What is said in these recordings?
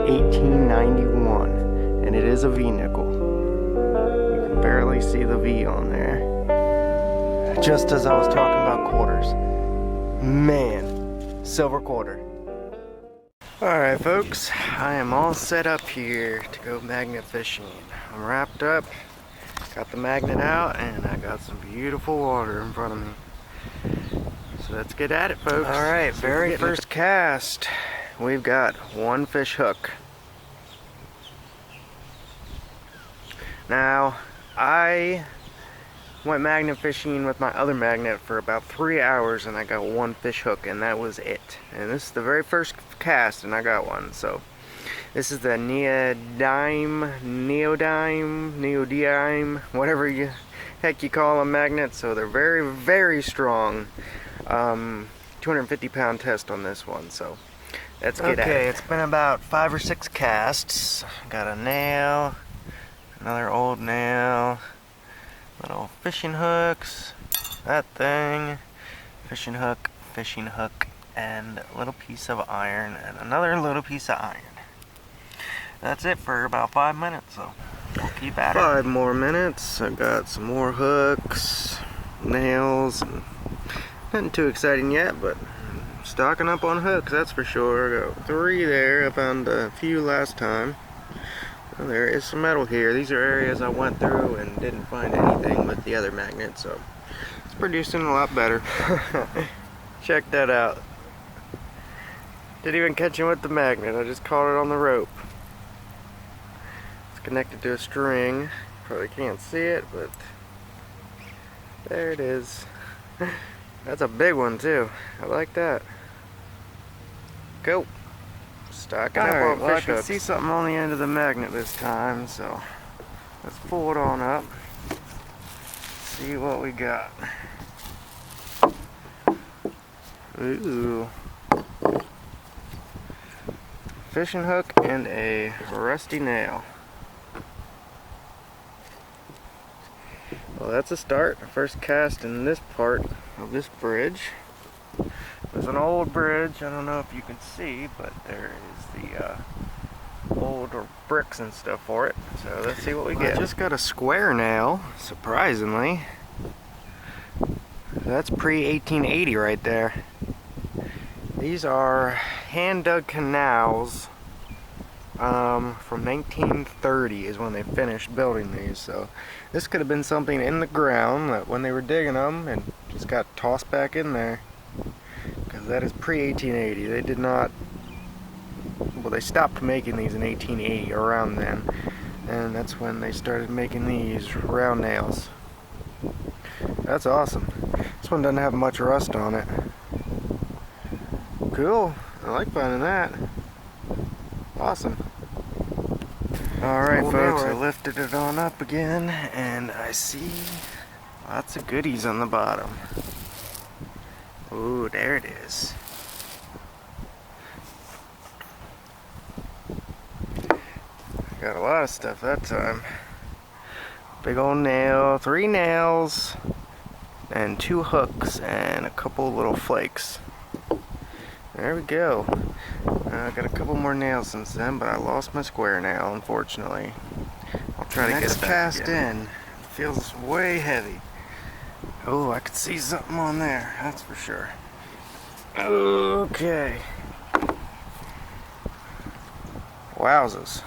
1891, and it is a V nickel. You can barely see the V on there. Just as I was talking about quarters. Man, silver quarter. Alright folks, I am all set up here to go magnet fishing. I'm wrapped up, got the magnet out, and I got some beautiful water in front of me. So let's get at it, folks. Alright, very first cast, we've got one fish hook. Now, I went magnet fishing with my other magnet for about 3 hours and I got one fish hook, and that was it. And this is the very first cast and I got one. So this is the neodyme, whatever you heck you call them, magnets. So they're very, very strong. 250 pound test on this one, so let's get at it. Okay, it's been about 5 or 6 casts. Got a nail, another old nail, little fishing hooks, that thing, fishing hook, and a little piece of iron, and another little piece of iron. That's it for about 5 minutes, so we'll keep at it. 5 more minutes. I got some more hooks, nails, and nothing too exciting yet, but stocking up on hooks, that's for sure. I got 3 there. I found a few last time. Well, there is some metal here. These are areas I went through and didn't find anything with the other magnet, so it's producing a lot better. Check that out. Didn't even catch him with the magnet. I just caught it on the rope. It's connected to a string. Probably can't see it, but there it is. That's a big one too. I like that. Go. Stocking up on fish hooks. I can see something on the end of the magnet this time, so let's pull it on up. See what we got. Ooh. Fishing hook and a rusty nail. Well, that's a start. First cast in this part of this bridge. There's an old bridge. I don't know if you can see, but there is the old bricks and stuff for it. So let's see what we get. I just got a square nail, surprisingly. That's pre-1880 right there. These are hand-dug canals from 1930 is when they finished building these. So this could have been something in the ground that when they were digging them and just got tossed back in there. Because that is pre-1880. They did not, well, they stopped making these in 1880, around then. And that's when they started making these round nails. That's awesome. This one doesn't have much rust on it. Cool. I like finding that. Awesome. Alright folks, I lifted it on up again and I see lots of goodies on the bottom. Ooh, there it is. Got a lot of stuff that time. Big old nail, 3 nails, and 2 hooks, and a couple little flakes. There we go. I got a couple more nails since then, but I lost my square nail, unfortunately. I'll try to get it cast in. It feels way heavy. Oh, I could see something on there, that's for sure. Okay. Wowzers.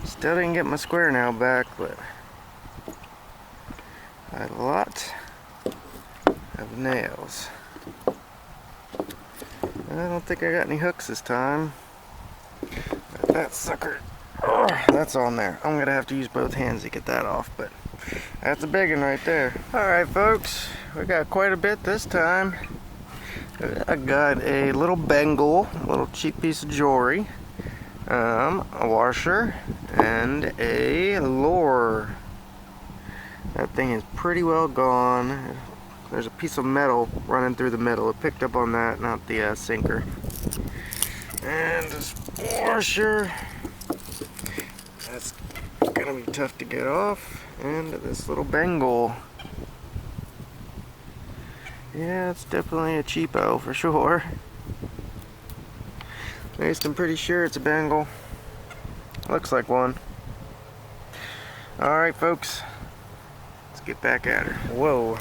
Still didn't get my square nail back, but I had a lot of nails. I don't think I got any hooks this time. But that sucker, oh, that's on there. I'm gonna have to use both hands to get that off, but that's a big one right there. Alright folks, we got quite a bit this time. I got a little bangle, a little cheap piece of jewelry, a washer, and a lure. That thing is pretty well gone. There's a piece of metal running through the middle. It picked up on that, not the sinker. And this washer, that's gonna be tough to get off. And this little bangle. Yeah, it's definitely a cheapo for sure. At least I'm pretty sure it's a Bengal. Looks like one. Alright folks, let's get back at her. Whoa,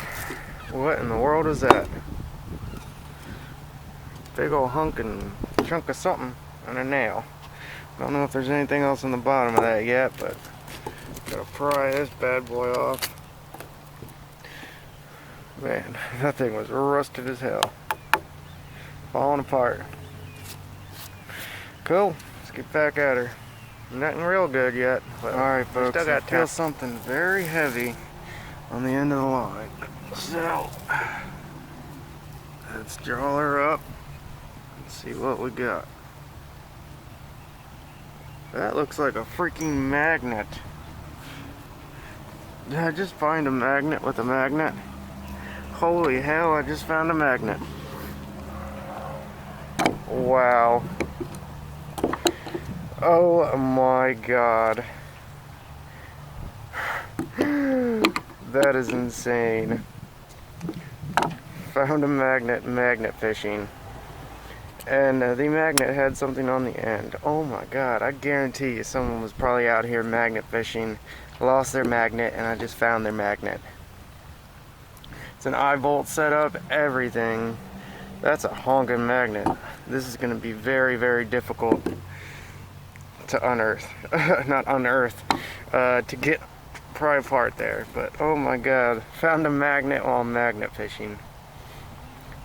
what in the world is that? Big old hunkin' chunk of something and a nail. Don't know if there's anything else on the bottom of that yet, but gotta pry this bad boy off. Man, that thing was rusted as hell. Falling apart. Cool, let's get back at her. Nothing real good yet. Alright folks, I feel something very heavy on the end of the line. So, let's draw her up and see what we got. That looks like a freaking magnet. Did I just find a magnet with a magnet? Holy hell, I just found a magnet. Wow. Oh my god. That is insane. Found a magnet fishing. And the magnet had something on the end. Oh my god, I guarantee you someone was probably out here magnet fishing, lost their magnet, and I just found their magnet. It's an I-volt setup, everything. That's a honking magnet. This is going to be very, very difficult to unearth. Not unearth, to get pry apart there. But oh my god, found a magnet while magnet fishing.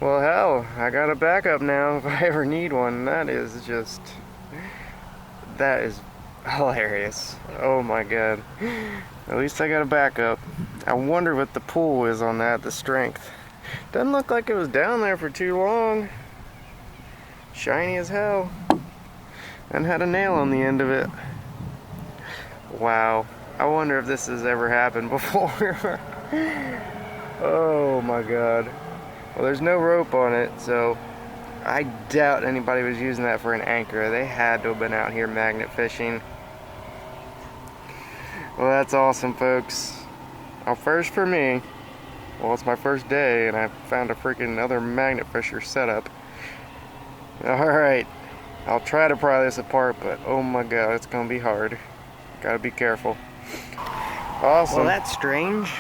Well hell, I got a backup now if I ever need one. That is hilarious. Oh my god. At least I got a backup. I wonder what the pull is on that, the strength. Doesn't look like it was down there for too long. Shiny as hell. And had a nail on the end of it. Wow. I wonder if this has ever happened before. Oh my god. Well, there's no rope on it, so I doubt anybody was using that for an anchor. They had to have been out here magnet fishing. Well, that's awesome, folks. Well, first for me. Well, it's my first day, and I found a freaking other magnet fisher setup. Alright. I'll try to pry this apart, but oh my god, it's gonna be hard. Gotta be careful. Awesome. Well, that's strange.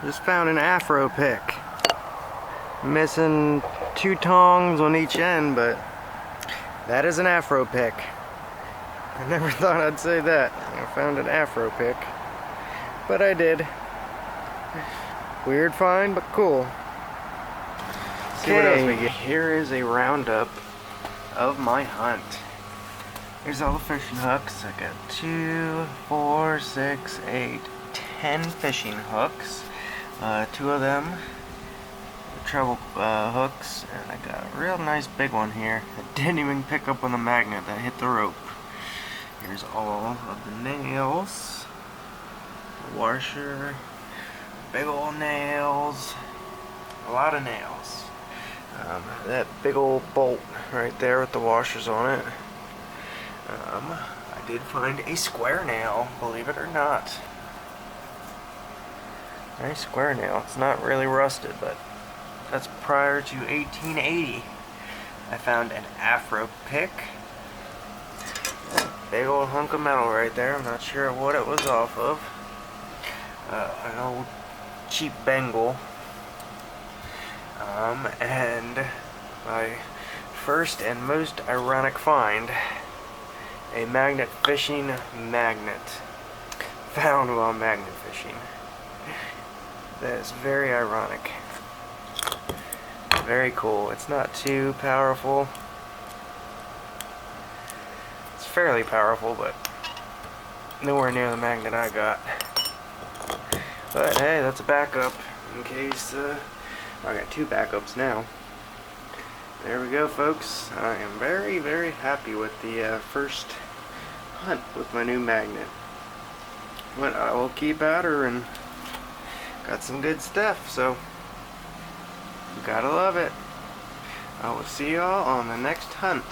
Just found an afro pick. Missing 2 tongs on each end, but that is an afro pick. I never thought I'd say that. I found an afro pick, but I did. Weird find, but cool. See what else we get. Here is a roundup of my hunt. Here's all the fishing hooks. I got 2, 4, 6, 8, 10 fishing hooks. 2 of them treble hooks, and I got a real nice big one here. I didn't even pick up on the magnet that hit the rope. Here's all of the nails, the washer, big old nails, a lot of nails. That big old bolt right there with the washers on it. I did find a square nail, believe it or not. Nice square nail. It's not really rusted, but that's prior to 1880. I found an afro pick. Big old hunk of metal right there. I'm not sure what it was off of. An old cheap Bengal. And my first and most ironic find, a magnet fishing magnet found while magnet fishing. That is very ironic. Very cool. It's not too powerful. It's fairly powerful, but nowhere near the magnet I got. But hey, that's a backup in case I got 2 backups now. There we go, folks. I am very, very happy with the first hunt with my new magnet. But I will keep at her, and got some good stuff, so you gotta love it. I will see y'all on the next hunt.